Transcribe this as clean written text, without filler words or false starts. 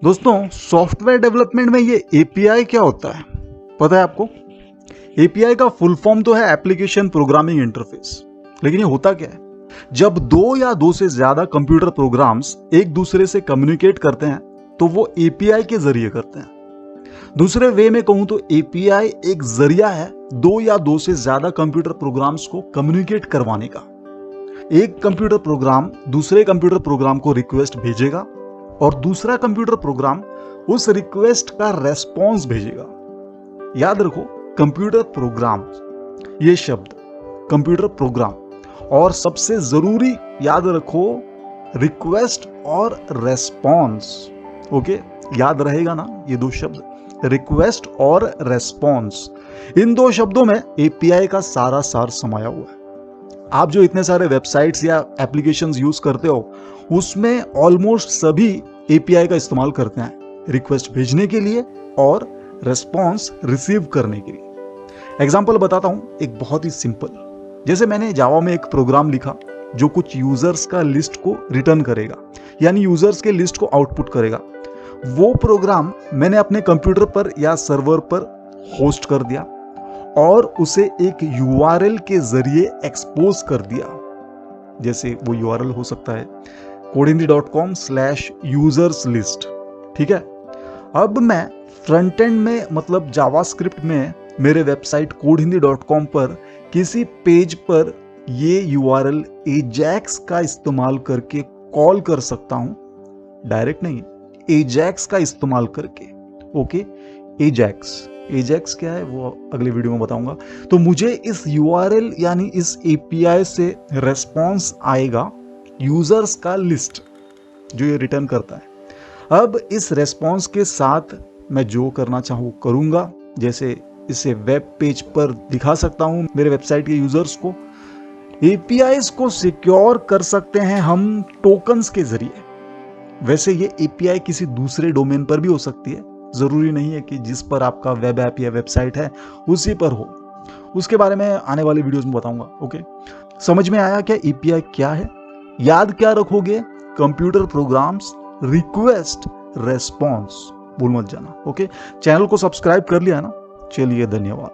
दोस्तों, software development में ये एपीआई क्या होता है पता है आपको? एपीआई का फुल फॉर्म तो है एप्लीकेशन प्रोग्रामिंग इंटरफेस। लेकिन ये होता क्या है? जब दो या दो से ज्यादा कंप्यूटर प्रोग्राम्स एक दूसरे से कम्युनिकेट करते हैं तो वो एपीआई के जरिए करते हैं। दूसरे वे में कहूं तो एपीआई एक जरिया है दो या दो से ज्यादा कंप्यूटर प्रोग्राम्स को कम्युनिकेट करवाने का। एक कंप्यूटर प्रोग्राम दूसरे कंप्यूटर प्रोग्राम को रिक्वेस्ट भेजेगा और दूसरा कंप्यूटर प्रोग्राम उस रिक्वेस्ट का रेस्पॉन्स भेजेगा। याद रखो, कंप्यूटर प्रोग्राम, ये शब्द कंप्यूटर प्रोग्राम, और सबसे जरूरी याद रखो रिक्वेस्ट और रेस्पॉन्स। ओके, याद रहेगा ना ये दो शब्द, रिक्वेस्ट और रेस्पॉन्स। इन दो शब्दों में एपीआई का सारा सार समाया हुआ है। आप जो इतने सारे वेबसाइट्स या एप्लीकेशंस यूज करते हो उसमें ऑलमोस्ट सभी एपीआई का इस्तेमाल करते हैं, रिक्वेस्ट भेजने के लिए और रेस्पॉन्स रिसीव करने के लिए। एग्जांपल बताता हूं, एक बहुत ही सिंपल। जैसे मैंने जावा में एक प्रोग्राम लिखा जो कुछ यूजर्स का लिस्ट को रिटर्न करेगा, यानी यूजर्स के लिस्ट को आउटपुट करेगा। वो प्रोग्राम मैंने अपने कंप्यूटर पर या सर्वर पर होस्ट कर दिया और उसे एक यूआरएल के जरिए एक्सपोज कर दिया। जैसे वो यूआरएल हो सकता है codehindi.com/userslist। ठीक है, अब मैं फ्रंट एंड में मतलब जावास्क्रिप्ट में मेरे वेबसाइट codehindi.com पर किसी पेज पर ये यूआरएल एजैक्स का इस्तेमाल करके कॉल कर सकता हूं। डायरेक्ट नहीं, एजैक्स का इस्तेमाल करके। ओके, एजैक्स क्या है वो अगले वीडियो में बताऊंगा। तो मुझे इस यूआरएल यानी इस एपीआई से रेस्पॉन्स आएगा यूजर्स का लिस्ट जो ये रिटर्न करता है। अब इस रेस्पॉन्स के साथ मैं जो करना चाहूँ करूंगा। जैसे इसे वेब पेज पर दिखा सकता हूं मेरे वेबसाइट के यूजर्स को। एपीआईज को सिक्योर कर सकते हैं हम टोकन्स के जरिए। वैसे ये एपीआई किसी दूसरे डोमेन पर भी हो सकती है, जरूरी नहीं है कि जिस पर आपका वेब ऐप या वेबसाइट है उसी पर हो। उसके बारे में आने वाले वीडियोस में बताऊंगा। ओके, समझ में आया क्या एपीआई क्या है? याद क्या रखोगे? कंप्यूटर प्रोग्राम्स, रिक्वेस्ट, रेस्पॉन्स, भूल मत जाना। ओके, चैनल को सब्सक्राइब कर लिया ना? चलिए, धन्यवाद।